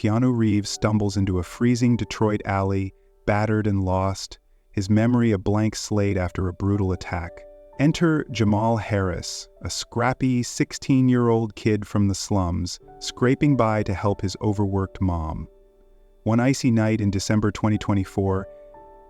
Keanu Reeves stumbles into a freezing Detroit alley, battered and lost, his memory a blank slate after a brutal attack. Enter Jamal Harris, a scrappy 16-year-old kid from the slums, scraping by to help his overworked mom. One icy night in December 2024,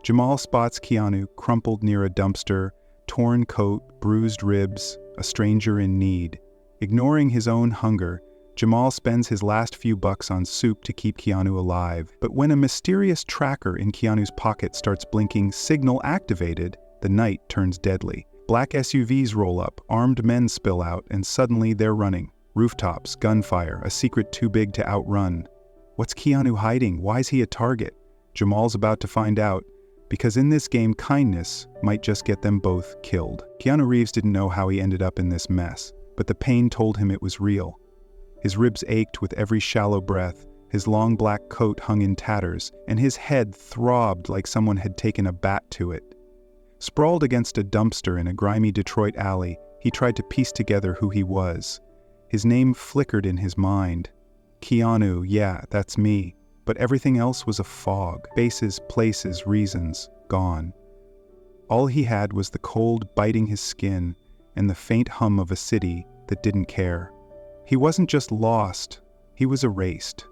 Jamal spots Keanu crumpled near a dumpster, torn coat, bruised ribs, a stranger in need. Ignoring his own hunger, Jamal spends his last few bucks on soup to keep Keanu alive. But when a mysterious tracker in Keanu's pocket starts blinking "signal activated," the night turns deadly. Black SUVs roll up, armed men spill out, and suddenly they're running. Rooftops, gunfire, a secret too big to outrun. What's Keanu hiding? Why's he a target? Jamal's about to find out, because in this game, kindness might just get them both killed. Keanu Reeves didn't know how he ended up in this mess, but the pain told him it was real. His ribs ached with every shallow breath, his long black coat hung in tatters, and his head throbbed like someone had taken a bat to it. Sprawled against a dumpster in a grimy Detroit alley, he tried to piece together who he was. His name flickered in his mind. Keanu, yeah, that's me. But everything else was a fog. Faces, places, reasons, gone. All he had was the cold biting his skin and the faint hum of a city that didn't care. He wasn't just lost, he was erased.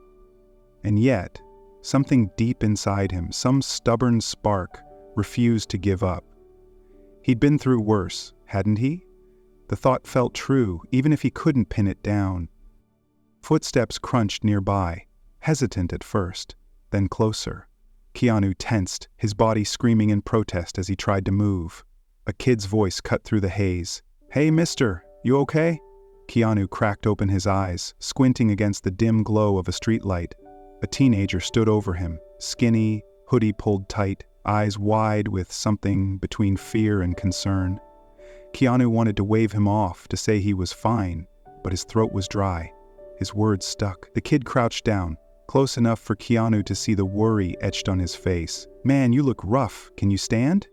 And yet, something deep inside him, some stubborn spark, refused to give up. He'd been through worse, hadn't he? The thought felt true, even if he couldn't pin it down. Footsteps crunched nearby, hesitant at first, then closer. Keanu tensed, his body screaming in protest as he tried to move. A kid's voice cut through the haze. "Hey, mister, you okay?" Keanu cracked open his eyes, squinting against the dim glow of a streetlight. A teenager stood over him, skinny, hoodie pulled tight, eyes wide with something between fear and concern. Keanu wanted to wave him off, to say he was fine, but his throat was dry. His words stuck. The kid crouched down, close enough for Keanu to see the worry etched on his face. "Man, you look rough. Can you stand?"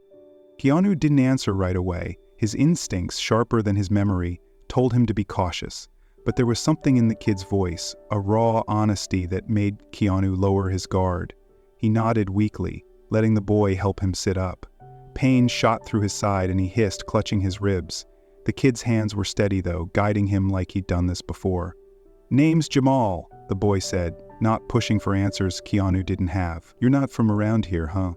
Keanu didn't answer right away. His instincts, sharper than his memory, told him to be cautious. But there was something in the kid's voice, a raw honesty that made Keanu lower his guard. He nodded weakly, letting the boy help him sit up. Pain shot through his side and he hissed, clutching his ribs. The kid's hands were steady though, guiding him like he'd done this before. "Name's Jamal," the boy said, not pushing for answers Keanu didn't have. "You're not from around here, huh?"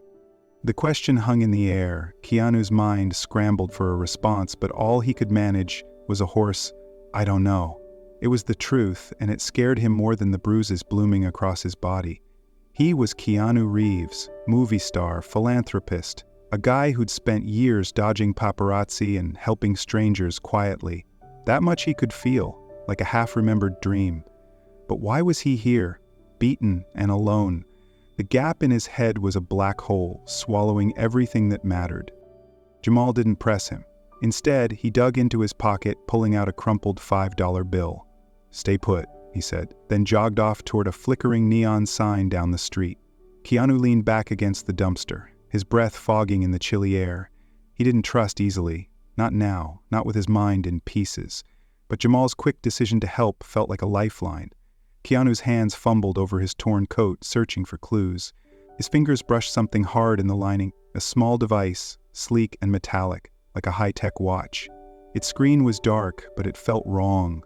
The question hung in the air. Keanu's mind scrambled for a response, but all he could manage was a hoarse, "I don't know." It was the truth, and it scared him more than the bruises blooming across his body. He was Keanu Reeves, movie star, philanthropist, a guy who'd spent years dodging paparazzi and helping strangers quietly. That much he could feel, like a half-remembered dream. But why was he here, beaten and alone? The gap in his head was a black hole, swallowing everything that mattered. Jamal didn't press him. Instead, he dug into his pocket, pulling out a crumpled $5 bill. "Stay put," he said, then jogged off toward a flickering neon sign down the street. Keanu leaned back against the dumpster, his breath fogging in the chilly air. He didn't trust easily, not now, not with his mind in pieces. But Jamal's quick decision to help felt like a lifeline. Keanu's hands fumbled over his torn coat, searching for clues. His fingers brushed something hard in the lining, a small device, sleek and metallic, like a high-tech watch. Its screen was dark, but it felt wrong,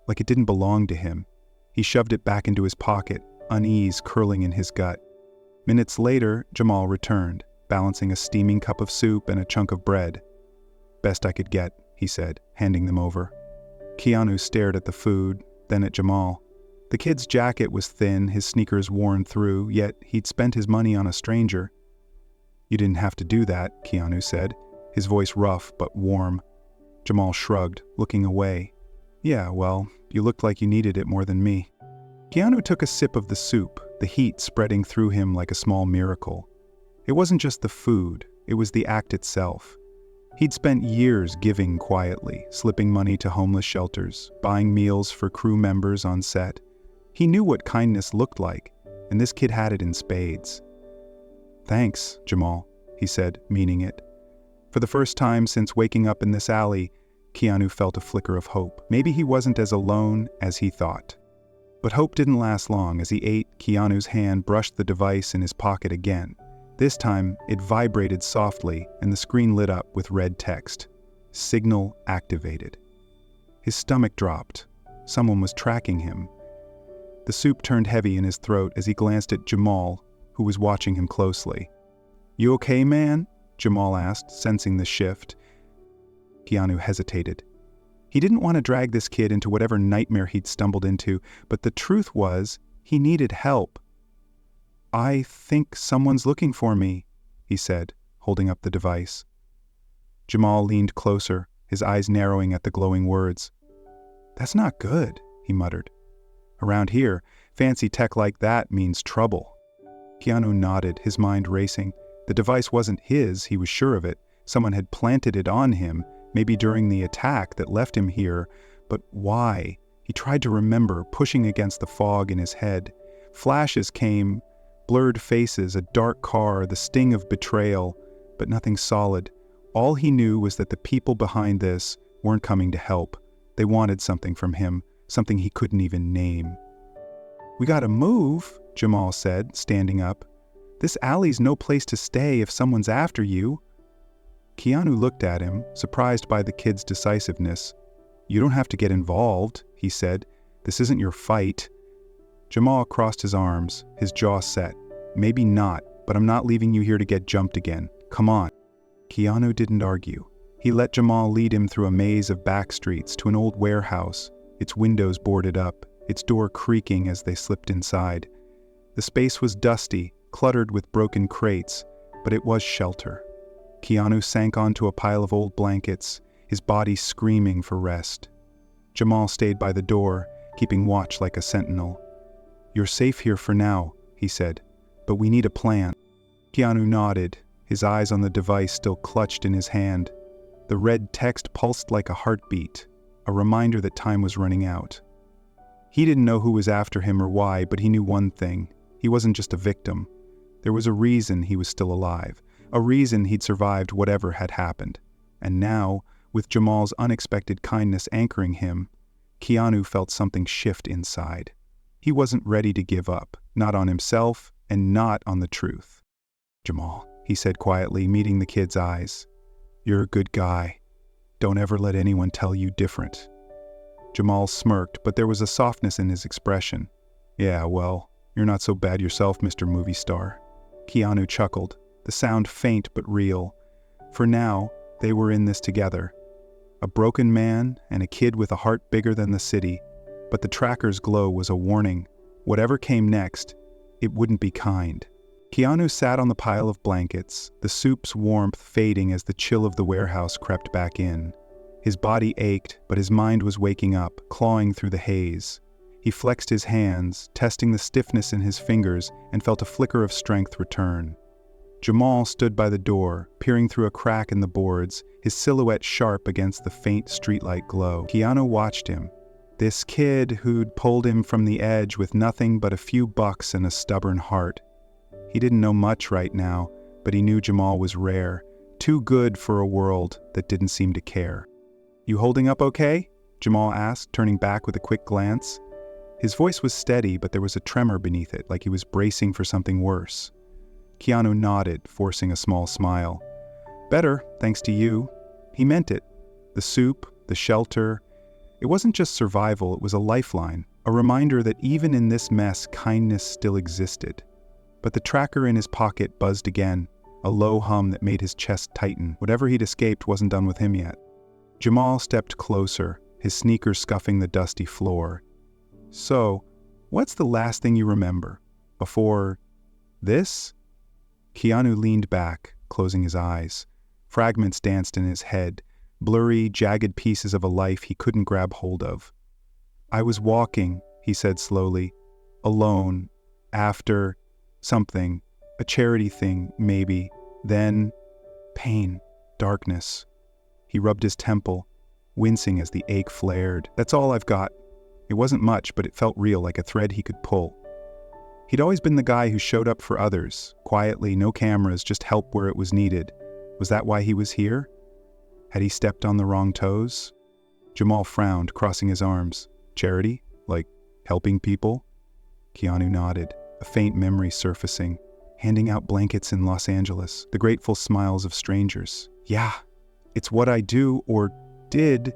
like it didn't belong to him. He shoved it back into his pocket, unease curling in his gut. Minutes later, Jamal returned, balancing a steaming cup of soup and a chunk of bread. "Best I could get," he said, handing them over. Keanu stared at the food, then at Jamal. The kid's jacket was thin, his sneakers worn through, yet he'd spent his money on a stranger. "You didn't have to do that," Keanu said, his voice rough but warm. Jamal shrugged, looking away. "Yeah, well, you looked like you needed it more than me." Keanu took a sip of the soup, the heat spreading through him like a small miracle. It wasn't just the food, it was the act itself. He'd spent years giving quietly, slipping money to homeless shelters, buying meals for crew members on set. He knew what kindness looked like, and this kid had it in spades. "Thanks, Jamal," he said, meaning it. For the first time since waking up in this alley, Keanu felt a flicker of hope. Maybe he wasn't as alone as he thought. But hope didn't last long. As he ate, Keanu's hand brushed the device in his pocket again. This time, it vibrated softly, and the screen lit up with red text. Signal activated. His stomach dropped. Someone was tracking him. The soup turned heavy in his throat as he glanced at Jamal, who was watching him closely. "You okay, man?" Jamal asked, sensing the shift. Keanu hesitated. He didn't want to drag this kid into whatever nightmare he'd stumbled into, but the truth was, he needed help. "I think someone's looking for me," he said, holding up the device. Jamal leaned closer, his eyes narrowing at the glowing words. "That's not good," he muttered. "Around here, fancy tech like that means trouble." Keanu nodded, his mind racing. The device wasn't his, he was sure of it. Someone had planted it on him, maybe during the attack that left him here. But why? He tried to remember, pushing against the fog in his head. Flashes came, blurred faces, a dark car, the sting of betrayal, but nothing solid. All he knew was that the people behind this weren't coming to help. They wanted something from him, something he couldn't even name. "We gotta move," Jamal said, standing up. "This alley's no place to stay if someone's after you." Keanu looked at him, surprised by the kid's decisiveness. "You don't have to get involved," he said. "This isn't your fight." Jamal crossed his arms, his jaw set. "Maybe not, but I'm not leaving you here to get jumped again. Come on." Keanu didn't argue. He let Jamal lead him through a maze of back streets to an old warehouse, its windows boarded up, its door creaking as they slipped inside. The space was dusty, cluttered with broken crates, but it was shelter. Keanu sank onto a pile of old blankets, his body screaming for rest. Jamal stayed by the door, keeping watch like a sentinel. "You're safe here for now," he said, "but we need a plan." Keanu nodded, his eyes on the device still clutched in his hand. The red text pulsed like a heartbeat, a reminder that time was running out. He didn't know who was after him or why, but he knew one thing. He wasn't just a victim. There was a reason he was still alive, a reason he'd survived whatever had happened. And now, with Jamal's unexpected kindness anchoring him, Keanu felt something shift inside. He wasn't ready to give up, not on himself and not on the truth. "Jamal," he said quietly, meeting the kid's eyes. "You're a good guy. Don't ever let anyone tell you different." Jamal smirked, but there was a softness in his expression. "Yeah, well, you're not so bad yourself, Mr. Movie Star." Keanu chuckled, the sound faint but real. For now, they were in this together. A broken man and a kid with a heart bigger than the city, but the tracker's glow was a warning. Whatever came next, it wouldn't be kind. Keanu sat on the pile of blankets, the soup's warmth fading as the chill of the warehouse crept back in. His body ached, but his mind was waking up, clawing through the haze. He flexed his hands, testing the stiffness in his fingers, and felt a flicker of strength return. Jamal stood by the door, peering through a crack in the boards, his silhouette sharp against the faint streetlight glow. Keanu watched him. This kid who'd pulled him from the edge with nothing but a few bucks and a stubborn heart. He didn't know much right now, but he knew Jamal was rare, too good for a world that didn't seem to care. "You holding up okay?" Jamal asked, turning back with a quick glance. His voice was steady, but there was a tremor beneath it, like he was bracing for something worse. Keanu nodded, forcing a small smile. "Better, thanks to you." He meant it. The soup, the shelter. It wasn't just survival, it was a lifeline, a reminder that even in this mess, kindness still existed. But the tracker in his pocket buzzed again, a low hum that made his chest tighten. Whatever he'd escaped wasn't done with him yet. Jamal stepped closer, his sneakers scuffing the dusty floor. "So, what's the last thing you remember? Before this?" Keanu leaned back, closing his eyes. Fragments danced in his head, blurry, jagged pieces of a life he couldn't grab hold of. "I was walking," he said slowly, "alone, after something, a charity thing, maybe. Then, pain, darkness." He rubbed his temple, wincing as the ache flared. "That's all I've got." It wasn't much, but it felt real, like a thread he could pull. He'd always been the guy who showed up for others, quietly, no cameras, just help where it was needed. Was that why he was here? Had he stepped on the wrong toes? Jamal frowned, crossing his arms. "Charity? Like Helping people? Keanu nodded, a faint memory surfacing. Handing out blankets in Los Angeles, the grateful smiles of strangers. Yeah, it's what I do, or did.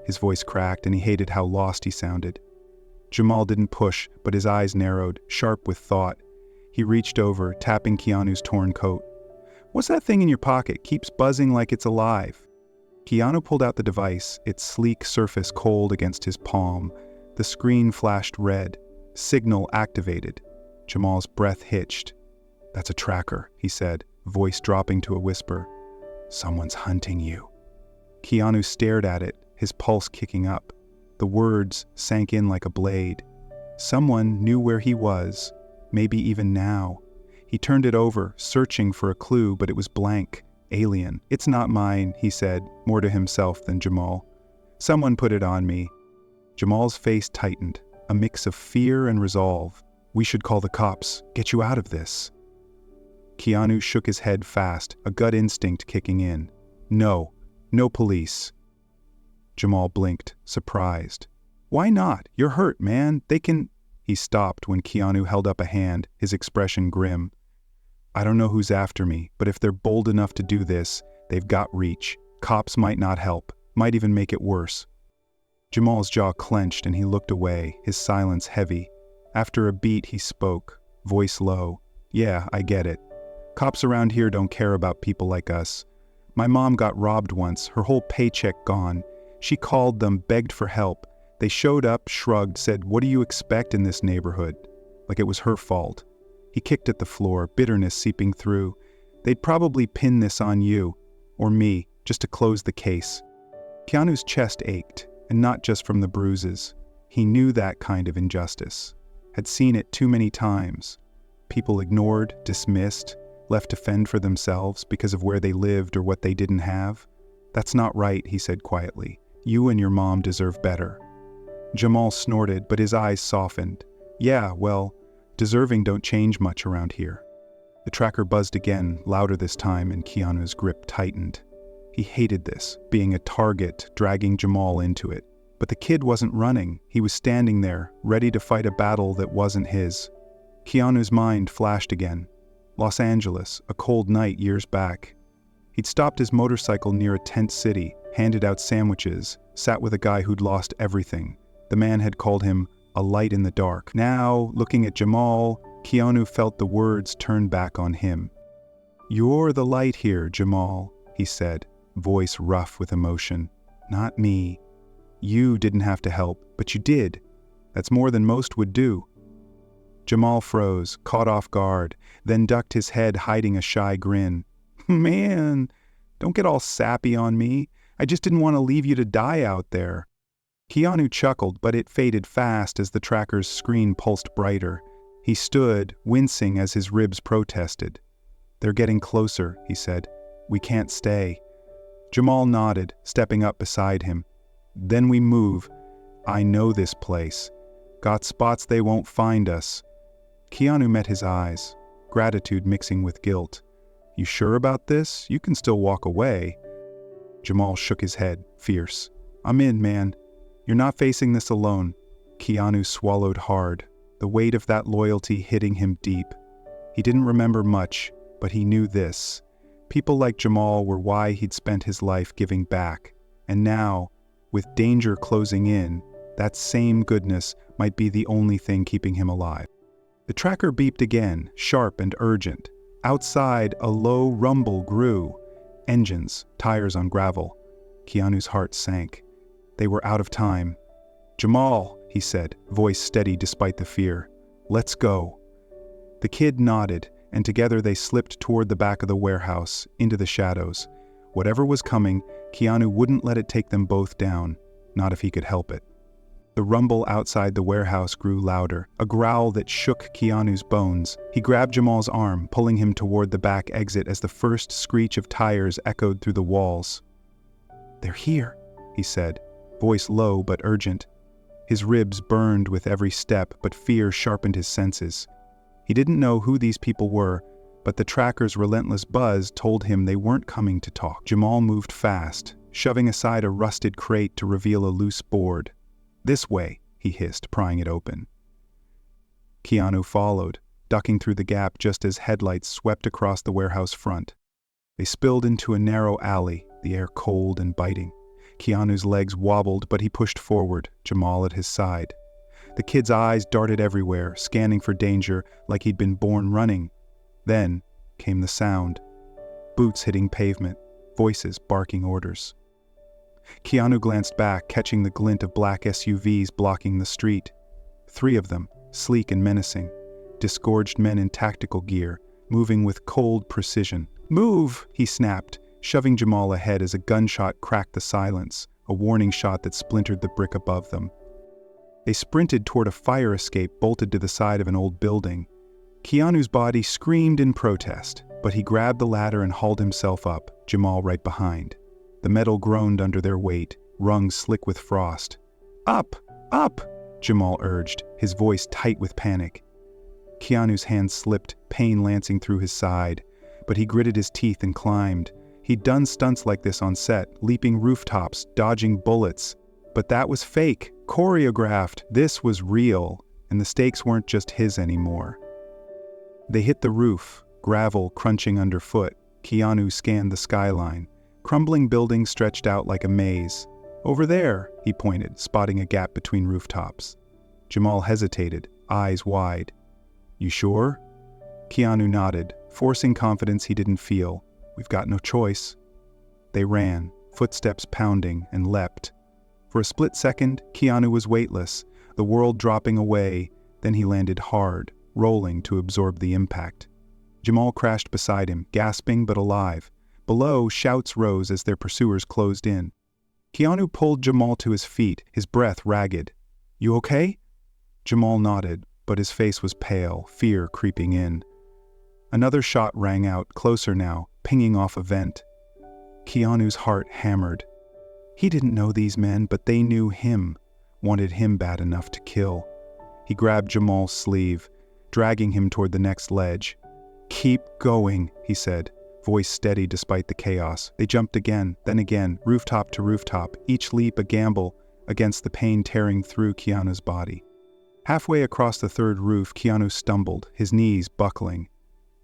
His voice cracked and he hated how lost he sounded. Jamal didn't push, but his eyes narrowed, sharp with thought. He reached over, tapping Keanu's torn coat. What's that thing in your pocket? Keeps buzzing like it's alive. Keanu pulled out the device, its sleek surface cold against his palm. The screen flashed red. Signal activated. Jamal's breath hitched. That's a tracker, he said, voice dropping to a whisper. Someone's hunting you. Keanu stared at it, his pulse kicking up. The words sank in like a blade. Someone knew where he was, maybe even now. He turned it over, searching for a clue, but it was blank, alien. It's not mine, he said, more to himself than Jamal. Someone put it on me. Jamal's face tightened, a mix of fear and resolve. We should call the cops, get you out of this. Keanu shook his head fast, a gut instinct kicking in. No police. Jamal blinked, surprised. Why not? You're hurt, man. They can... He stopped when Keanu held up a hand, his expression grim. I don't know who's after me, but if they're bold enough to do this, they've got reach. Cops might not help, might even make it worse. Jamal's jaw clenched and he looked away, his silence heavy. After a beat, he spoke, voice low. Yeah, I get it. Cops around here don't care about people like us. My mom got robbed once, her whole paycheck gone. She called them, begged for help. They showed up, shrugged, said, what do you expect in this neighborhood? Like it was her fault. He kicked at the floor, bitterness seeping through. They'd probably pin this on you, or me, just to close the case. Keanu's chest ached, and not just from the bruises. He knew that kind of injustice. Had seen it too many times. People ignored, dismissed, left to fend for themselves because of where they lived or what they didn't have. That's not right, he said quietly. You and your mom deserve better. Jamal snorted, but his eyes softened. Yeah, well, deserving don't change much around here. The tracker buzzed again, louder this time, and Keanu's grip tightened. He hated this, being a target, dragging Jamal into it. But the kid wasn't running. He was standing there, ready to fight a battle that wasn't his. Keanu's mind flashed again. Los Angeles, a cold night years back. He'd stopped his motorcycle near a tent city, handed out sandwiches, sat with a guy who'd lost everything. The man had called him a light in the dark. Now, looking at Jamal, Keanu felt the words turn back on him. You're the light here, Jamal, he said, voice rough with emotion. Not me. You didn't have to help, but you did. That's more than most would do. Jamal froze, caught off guard, then ducked his head, hiding a shy grin. Man, don't get all sappy on me. I just didn't want to leave you to die out there. Keanu chuckled, but it faded fast as the tracker's screen pulsed brighter. He stood, wincing as his ribs protested. They're getting closer, he said. We can't stay. Jamal nodded, stepping up beside him. Then we move. I know this place. Got spots they won't find us. Keanu met his eyes, gratitude mixing with guilt. You sure about this? You can still walk away. Jamal shook his head, fierce. I'm in, man. You're not facing this alone. Keanu swallowed hard, the weight of that loyalty hitting him deep. He didn't remember much, but he knew this. People like Jamal were why he'd spent his life giving back. And now, with danger closing in, that same goodness might be the only thing keeping him alive. The tracker beeped again, sharp and urgent. Outside, a low rumble grew. Engines, tires on gravel. Keanu's heart sank. They were out of time. Jamal, he said, voice steady despite the fear. Let's go. The kid nodded, and together they slipped toward the back of the warehouse, into the shadows. Whatever was coming, Keanu wouldn't let it take them both down, not if he could help it. The rumble outside the warehouse grew louder, a growl that shook Keanu's bones. He grabbed Jamal's arm, pulling him toward the back exit as the first screech of tires echoed through the walls. They're here, he said, voice low but urgent. His ribs burned with every step, but fear sharpened his senses. He didn't know who these people were, but the tracker's relentless buzz told him they weren't coming to talk. Jamal moved fast, shoving aside a rusted crate to reveal a loose board. This way, he hissed, prying it open. Keanu followed, ducking through the gap just as headlights swept across the warehouse front. They spilled into a narrow alley, the air cold and biting. Keanu's legs wobbled, but he pushed forward, Jamal at his side. The kid's eyes darted everywhere, scanning for danger like he'd been born running. Then came the sound. Boots hitting pavement, voices barking orders. Keanu glanced back, catching the glint of black SUVs blocking the street. 3 of them, sleek and menacing. Disgorged men in tactical gear, moving with cold precision. "Move!" he snapped, shoving Jamal ahead as a gunshot cracked the silence, a warning shot that splintered the brick above them. They sprinted toward a fire escape bolted to the side of an old building. Keanu's body screamed in protest, but he grabbed the ladder and hauled himself up, Jamal right behind. The metal groaned under their weight, rungs slick with frost. "Up! Up!" Jamal urged, his voice tight with panic. Keanu's hand slipped, pain lancing through his side, but he gritted his teeth and climbed. He'd done stunts like this on set, leaping rooftops, dodging bullets. But that was fake, choreographed. This was real, and the stakes weren't just his anymore. They hit the roof, gravel crunching underfoot. Keanu scanned the skyline. Crumbling buildings stretched out like a maze. "Over there," he pointed, spotting a gap between rooftops. Jamal hesitated, eyes wide. "You sure?" Keanu nodded, forcing confidence he didn't feel. "We've got no choice." They ran, footsteps pounding, and leapt. For a split second, Keanu was weightless, the world dropping away, then he landed hard, rolling to absorb the impact. Jamal crashed beside him, gasping but alive. Below, shouts rose as their pursuers closed in. Keanu pulled Jamal to his feet, his breath ragged. "You okay?" Jamal nodded, but his face was pale, fear creeping in. Another shot rang out, closer now, pinging off a vent. Keanu's heart hammered. He didn't know these men, but they knew him, wanted him bad enough to kill. He grabbed Jamal's sleeve, dragging him toward the next ledge. "Keep going," he said, voice steady despite the chaos. They jumped again, then again, rooftop to rooftop, each leap a gamble against the pain tearing through Keanu's body. Halfway across the third roof, Keanu stumbled, his knees buckling.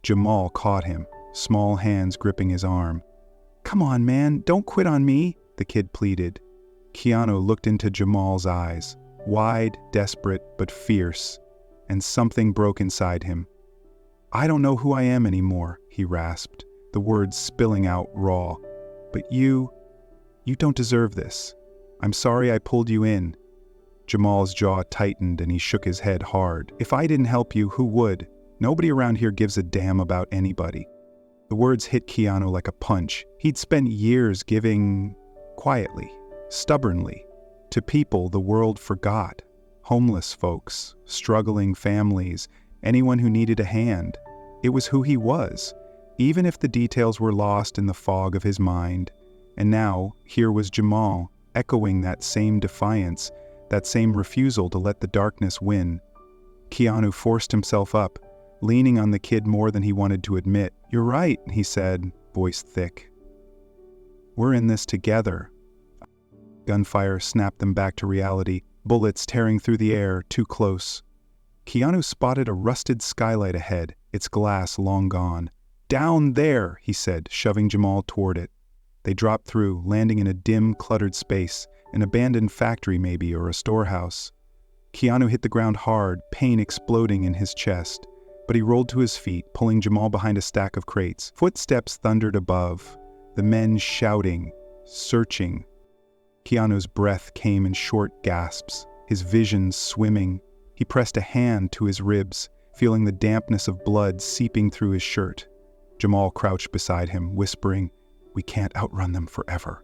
Jamal caught him, small hands gripping his arm. "Come on, man, don't quit on me," the kid pleaded. Keanu looked into Jamal's eyes, wide, desperate, but fierce, and something broke inside him. "I don't know who I am anymore," he rasped, the words spilling out raw. "But you don't deserve this. I'm sorry I pulled you in." Jamal's jaw tightened and he shook his head hard. "If I didn't help you, who would? Nobody around here gives a damn about anybody." The words hit Keanu like a punch. He'd spent years giving quietly, stubbornly, to people the world forgot. Homeless folks, struggling families, anyone who needed a hand. It was who he was, even if the details were lost in the fog of his mind. And now, here was Jamal, echoing that same defiance, that same refusal to let the darkness win. Keanu forced himself up, leaning on the kid more than he wanted to admit. "You're right," he said, voice thick. "We're in this together." Gunfire snapped them back to reality, bullets tearing through the air, too close. Keanu spotted a rusted skylight ahead, its glass long gone. "Down there," he said, shoving Jamal toward it. They dropped through, landing in a dim, cluttered space, an abandoned factory maybe, or a storehouse. Keanu hit the ground hard, pain exploding in his chest. But he rolled to his feet, pulling Jamal behind a stack of crates. Footsteps thundered above, the men shouting, searching. Keanu's breath came in short gasps, his vision swimming. He pressed a hand to his ribs, feeling the dampness of blood seeping through his shirt. Jamal crouched beside him, whispering, "We can't outrun them forever."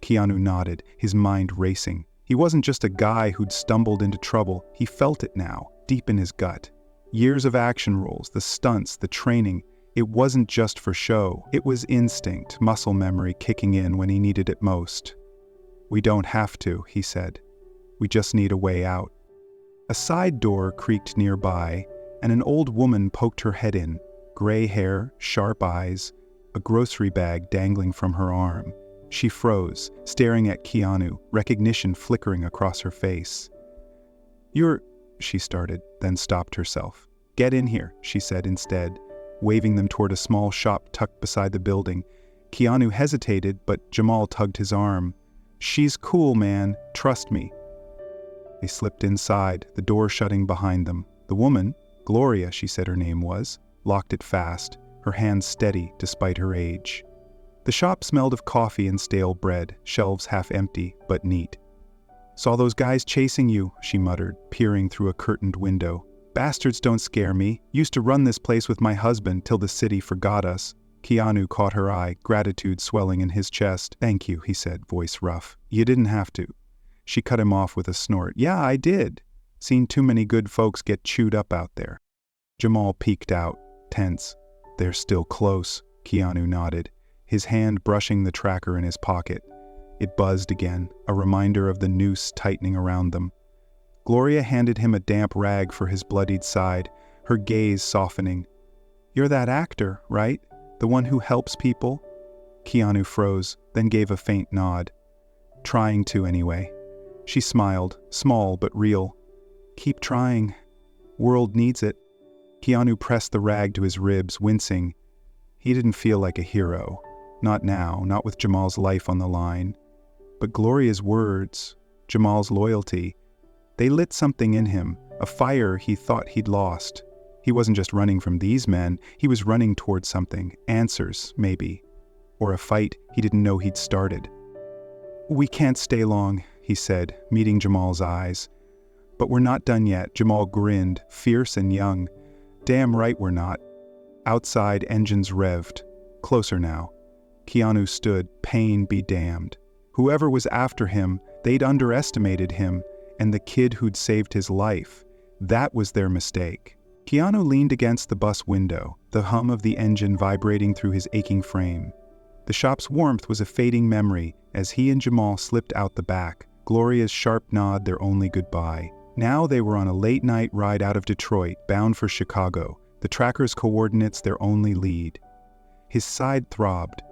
Keanu nodded, his mind racing. He wasn't just a guy who'd stumbled into trouble, he felt it now, deep in his gut. Years of action roles, the stunts, the training, it wasn't just for show. It was instinct, muscle memory kicking in when he needed it most. "We don't have to," he said. "We just need a way out." A side door creaked nearby, and an old woman poked her head in, gray hair, sharp eyes, a grocery bag dangling from her arm. She froze, staring at Keanu, recognition flickering across her face. You're, she started, then stopped herself. Get in here, she said instead, waving them toward a small shop tucked beside the building. Keanu hesitated, but Jamal tugged his arm. She's cool, man. Trust me. They slipped inside, the door shutting behind them. The woman, Gloria, she said her name was, locked it fast, her hands steady despite her age. The shop smelled of coffee and stale bread, shelves half empty, but neat. Saw those guys chasing you, she muttered, peering through a curtained window. Bastards don't scare me. Used to run this place with my husband till the city forgot us. Keanu caught her eye, gratitude swelling in his chest. Thank you, he said, voice rough. You didn't have to. She cut him off with a snort. Yeah, I did. Seen too many good folks get chewed up out there. Jamal peeked out, tense. They're still close, Keanu nodded, his hand brushing the tracker in his pocket. It buzzed again, a reminder of the noose tightening around them. Gloria handed him a damp rag for his bloodied side, her gaze softening. You're that actor, right? The one who helps people? Keanu froze, then gave a faint nod. Trying to, anyway. She smiled, small but real. Keep trying. World needs it. Keanu pressed the rag to his ribs, wincing. He didn't feel like a hero. Not now, not with Jamal's life on the line. But Gloria's words, Jamal's loyalty, they lit something in him, a fire he thought he'd lost. He wasn't just running from these men, he was running towards something, answers, maybe. Or a fight he didn't know he'd started. We can't stay long, he said, meeting Jamal's eyes. But we're not done yet, Jamal grinned, fierce and young. Damn right we're not. Outside, engines revved. Closer now. Keanu stood, pain be damned. Whoever was after him, they'd underestimated him, and the kid who'd saved his life. That was their mistake. Keanu leaned against the bus window, the hum of the engine vibrating through his aching frame. The shop's warmth was a fading memory as he and Jamal slipped out the back, Gloria's sharp nod their only goodbye. Now they were on a late-night ride out of Detroit, bound for Chicago, the tracker's coordinates their only lead. His side throbbed.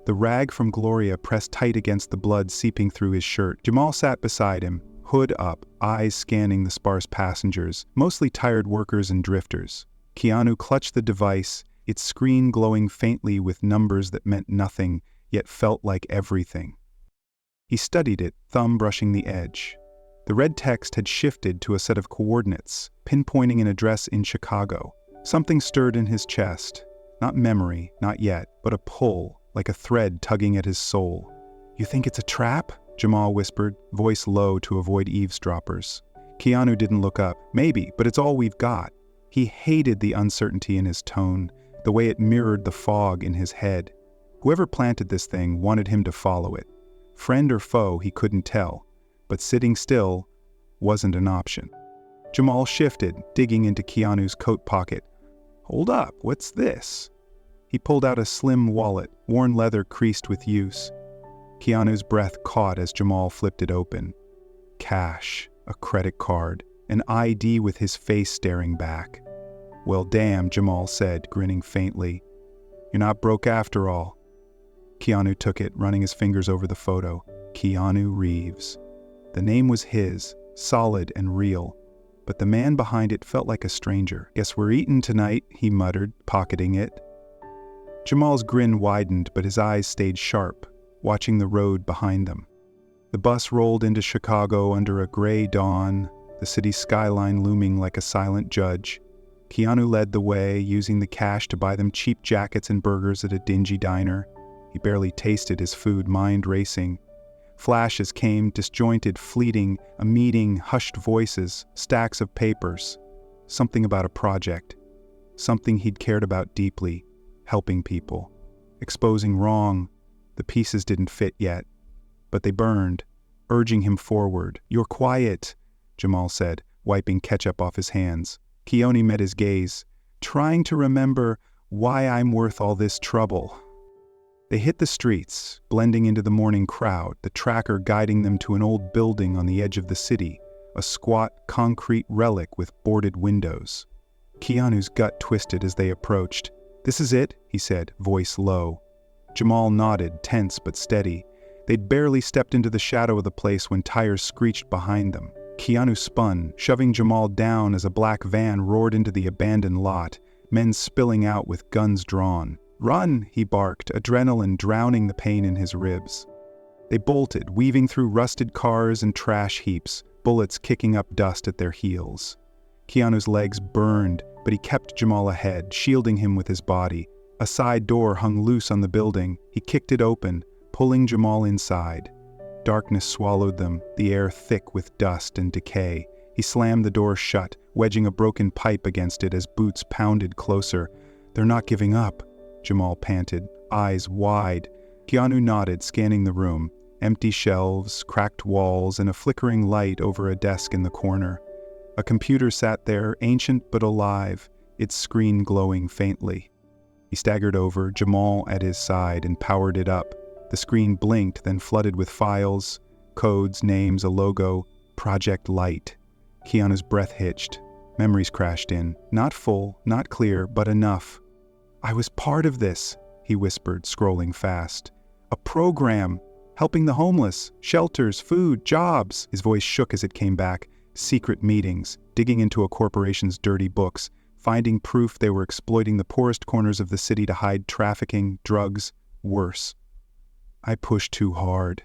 The rag from Gloria pressed tight against the blood seeping through his shirt. Jamal sat beside him, hood up, eyes scanning the sparse passengers, mostly tired workers and drifters. Keanu clutched the device, its screen glowing faintly with numbers that meant nothing, yet felt like everything. He studied it, thumb brushing the edge. The red text had shifted to a set of coordinates, pinpointing an address in Chicago. Something stirred in his chest. Not memory, not yet, but a pull, like a thread tugging at his soul. You think it's a trap? Jamal whispered, voice low to avoid eavesdroppers. Keanu didn't look up. Maybe, but it's all we've got. He hated the uncertainty in his tone, the way it mirrored the fog in his head. Whoever planted this thing wanted him to follow it. Friend or foe, he couldn't tell, but sitting still wasn't an option. Jamal shifted, digging into Keanu's coat pocket. Hold up, what's this? He pulled out a slim wallet, worn leather creased with use. Keanu's breath caught as Jamal flipped it open. Cash, a credit card, an ID with his face staring back. Well, damn, Jamal said, grinning faintly. You're not broke after all. Keanu took it, running his fingers over the photo. Keanu Reeves. The name was his, solid and real, but the man behind it felt like a stranger. Guess we're eating tonight, he muttered, pocketing it. Jamal's grin widened, but his eyes stayed sharp, watching the road behind them. The bus rolled into Chicago under a gray dawn, the city's skyline looming like a silent judge. Keanu led the way, using the cash to buy them cheap jackets and burgers at a dingy diner. He barely tasted his food, mind racing. Flashes came, disjointed, fleeting, a meeting, hushed voices, stacks of papers. Something about a project. Something he'd cared about deeply, helping people. Exposing wrong. The pieces didn't fit yet, but they burned, urging him forward. You're quiet, Jamal said, wiping ketchup off his hands. Keanu met his gaze, trying to remember why I'm worth all this trouble. They hit the streets, blending into the morning crowd, the tracker guiding them to an old building on the edge of the city, a squat, concrete relic with boarded windows. Keanu's gut twisted as they approached. This is it, he said, voice low. Jamal nodded, tense but steady. They'd barely stepped into the shadow of the place when tires screeched behind them. Keanu spun, shoving Jamal down as a black van roared into the abandoned lot, men spilling out with guns drawn. "Run!" he barked, adrenaline drowning the pain in his ribs. They bolted, weaving through rusted cars and trash heaps, bullets kicking up dust at their heels. Keanu's legs burned, but he kept Jamal ahead, shielding him with his body. A side door hung loose on the building. He kicked it open, pulling Jamal inside. Darkness swallowed them, the air thick with dust and decay. He slammed the door shut, wedging a broken pipe against it as boots pounded closer. "They're not giving up," Jamal panted, eyes wide. Keanu nodded, scanning the room. Empty shelves, cracked walls, and a flickering light over a desk in the corner. A computer sat there, ancient but alive, its screen glowing faintly. He staggered over, Jamal at his side, and powered it up. The screen blinked, then flooded with files, codes, names, a logo, Project Light. Keanu's breath hitched. Memories crashed in. Not full, not clear, but enough. "I was part of this," he whispered, scrolling fast. "A program, helping the homeless, shelters, food, jobs." His voice shook as it came back. Secret meetings, digging into a corporation's dirty books, finding proof they were exploiting the poorest corners of the city to hide trafficking, drugs, worse. "I pushed too hard.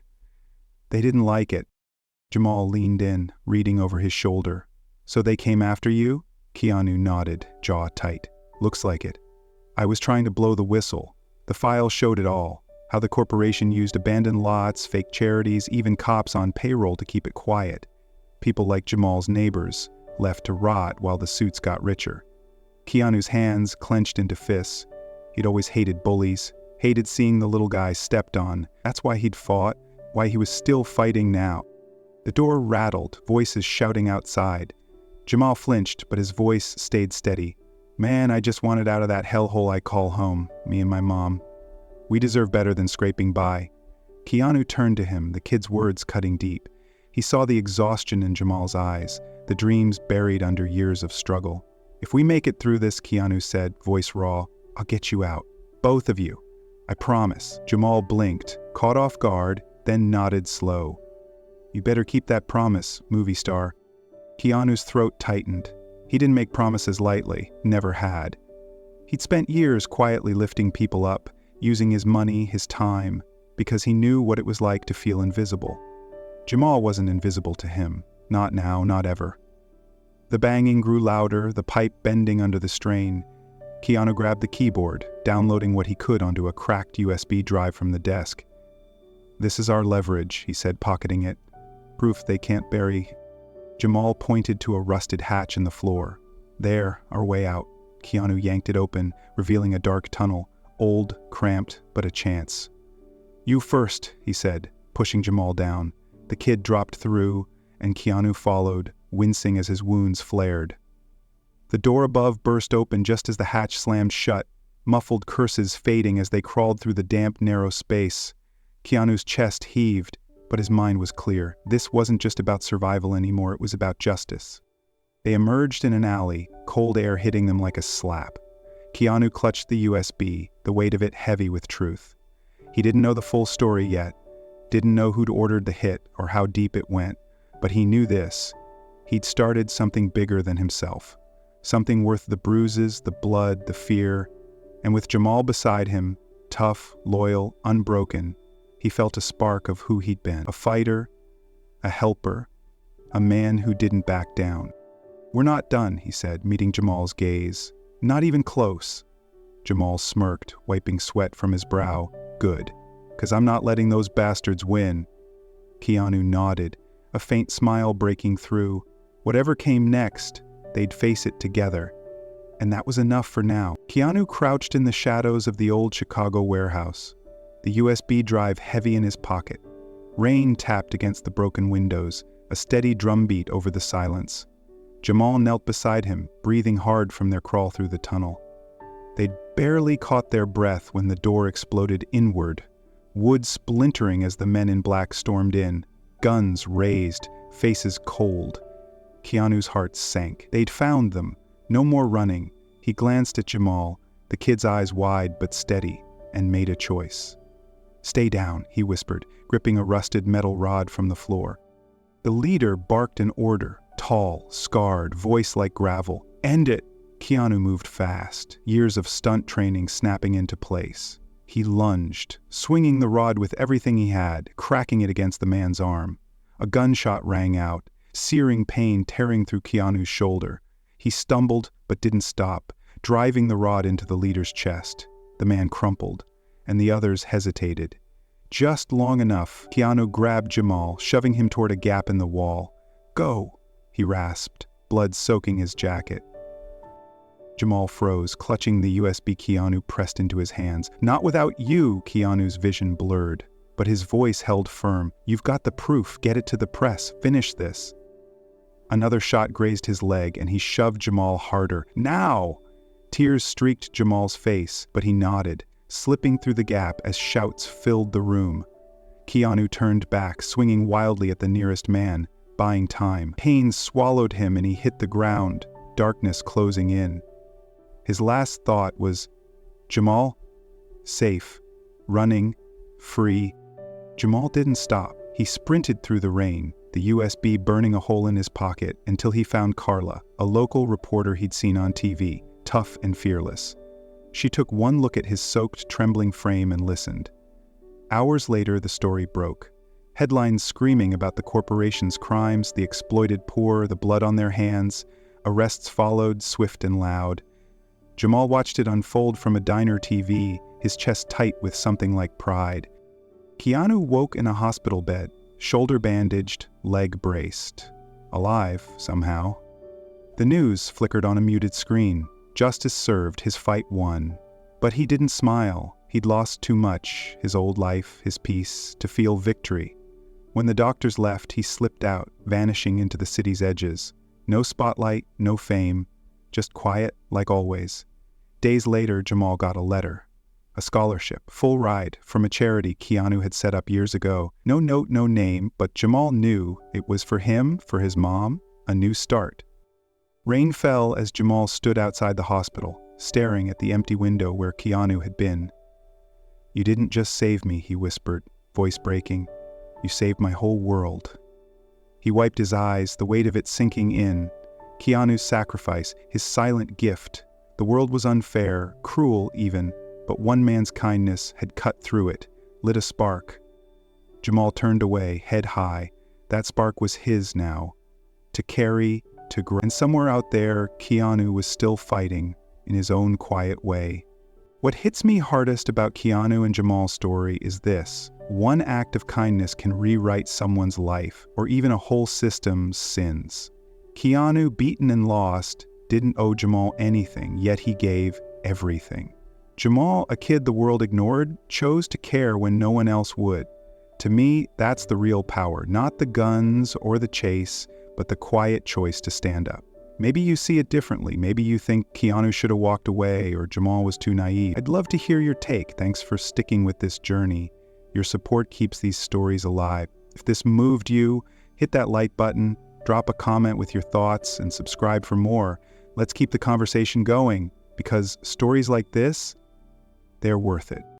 They didn't like it." Jamal leaned in, reading over his shoulder. "So they came after you?" Keanu nodded, jaw tight. "Looks like it. I was trying to blow the whistle. The file showed it all. How the corporation used abandoned lots, fake charities, even cops on payroll to keep it quiet. People like Jamal's neighbors, left to rot while the suits got richer." Keanu's hands clenched into fists. He'd always hated bullies, hated seeing the little guy stepped on. That's why he'd fought, why he was still fighting now. The door rattled, voices shouting outside. Jamal flinched, but his voice stayed steady. "Man, I just wanted out of that hellhole I call home, me and my mom. We deserve better than scraping by." Keanu turned to him, the kid's words cutting deep. He saw the exhaustion in Jamal's eyes, the dreams buried under years of struggle. "If we make it through this," Keanu said, voice raw, "I'll get you out. Both of you. I promise." Jamal blinked, caught off guard, then nodded slow. "You better keep that promise, movie star." Keanu's throat tightened. He didn't make promises lightly, never had. He'd spent years quietly lifting people up, using his money, his time, because he knew what it was like to feel invisible. Jamal wasn't invisible to him. Not now, not ever. The banging grew louder, the pipe bending under the strain. Keanu grabbed the keyboard, downloading what he could onto a cracked USB drive from the desk. "This is our leverage," he said, pocketing it. "Proof they can't bury." Jamal pointed to a rusted hatch in the floor. "There, our way out." Keanu yanked it open, revealing a dark tunnel, old, cramped, but a chance. "You first," he said, pushing Jamal down. The kid dropped through, and Keanu followed, wincing as his wounds flared. The door above burst open just as the hatch slammed shut, muffled curses fading as they crawled through the damp, narrow space. Keanu's chest heaved, but his mind was clear. This wasn't just about survival anymore, it was about justice. They emerged in an alley, cold air hitting them like a slap. Keanu clutched the USB, the weight of it heavy with truth. He didn't know the full story yet, didn't know who'd ordered the hit or how deep it went, but he knew this. He'd started something bigger than himself, something worth the bruises, the blood, the fear, and with Jamal beside him, tough, loyal, unbroken, he felt a spark of who he'd been, a fighter, a helper, a man who didn't back down. "We're not done," he said, meeting Jamal's gaze. "Not even close." Jamal smirked, wiping sweat from his brow. "Good. 'Cause I'm not letting those bastards win." Keanu nodded, a faint smile breaking through. Whatever came next, they'd face it together. And that was enough for now. Keanu crouched in the shadows of the old Chicago warehouse, the USB drive heavy in his pocket. Rain tapped against the broken windows, a steady drumbeat over the silence. Jamal knelt beside him, breathing hard from their crawl through the tunnel. They'd barely caught their breath when the door exploded inward, wood splintering as the men in black stormed in, guns raised, faces cold. Keanu's heart sank. They'd found them. No more running. He glanced at Jamal, the kid's eyes wide but steady, and made a choice. "Stay down," he whispered, gripping a rusted metal rod from the floor. The leader barked an order, tall, scarred, voice like gravel. End it! Keanu moved fast, years of stunt training snapping into place. He lunged, swinging the rod with everything he had, cracking it against the man's arm. A gunshot rang out, searing pain tearing through Keanu's shoulder. He stumbled, but didn't stop, driving the rod into the leader's chest. The man crumpled, and the others hesitated. Just long enough, Keanu grabbed Jamal, shoving him toward a gap in the wall. "Go," he rasped, blood soaking his jacket. Jamal froze, clutching the USB Keanu pressed into his hands. "Not without you," Keanu's vision blurred, but his voice held firm. "You've got the proof. Get it to the press. Finish this." Another shot grazed his leg, and he shoved Jamal harder. "Now!" Tears streaked Jamal's face, but he nodded, slipping through the gap as shouts filled the room. Keanu turned back, swinging wildly at the nearest man, buying time. Pain swallowed him and he hit the ground, darkness closing in. His last thought was, Jamal? Safe. Running. Free. Jamal didn't stop. He sprinted through the rain, the USB burning a hole in his pocket, until he found Carla, a local reporter he'd seen on TV, tough and fearless. She took one look at his soaked, trembling frame and listened. Hours later, the story broke. Headlines screaming about the corporation's crimes, the exploited poor, the blood on their hands. Arrests followed, swift and loud. Jamal watched it unfold from a diner TV, his chest tight with something like pride. Keanu woke in a hospital bed, shoulder bandaged, leg braced. Alive, somehow. The news flickered on a muted screen. Justice served, his fight won. But he didn't smile. He'd lost too much, his old life, his peace, to feel victory. When the doctors left, he slipped out, vanishing into the city's edges. No spotlight, no fame, just quiet, like always. Days later, Jamal got a letter. A scholarship, full ride, from a charity Keanu had set up years ago. No note, no name, but Jamal knew it was for him, for his mom, a new start. Rain fell as Jamal stood outside the hospital, staring at the empty window where Keanu had been. "You didn't just save me," he whispered, voice breaking. "You saved my whole world." He wiped his eyes, the weight of it sinking in. Keanu's sacrifice, his silent gift. The world was unfair, cruel even, but one man's kindness had cut through it, lit a spark. Jamal turned away, head high. That spark was his now. To carry, to grow. And somewhere out there, Keanu was still fighting, in his own quiet way. What hits me hardest about Keanu and Jamal's story is this. One act of kindness can rewrite someone's life, or even a whole system's sins. Keanu, beaten and lost, didn't owe Jamal anything, yet he gave everything. Jamal, a kid the world ignored, chose to care when no one else would. To me, that's the real power, not the guns or the chase, but the quiet choice to stand up. Maybe you see it differently. Maybe you think Keanu should have walked away or Jamal was too naive. I'd love to hear your take. Thanks for sticking with this journey. Your support keeps these stories alive. If this moved you, hit that like button, drop a comment with your thoughts, and subscribe for more. Let's keep the conversation going, because stories like this, they're worth it.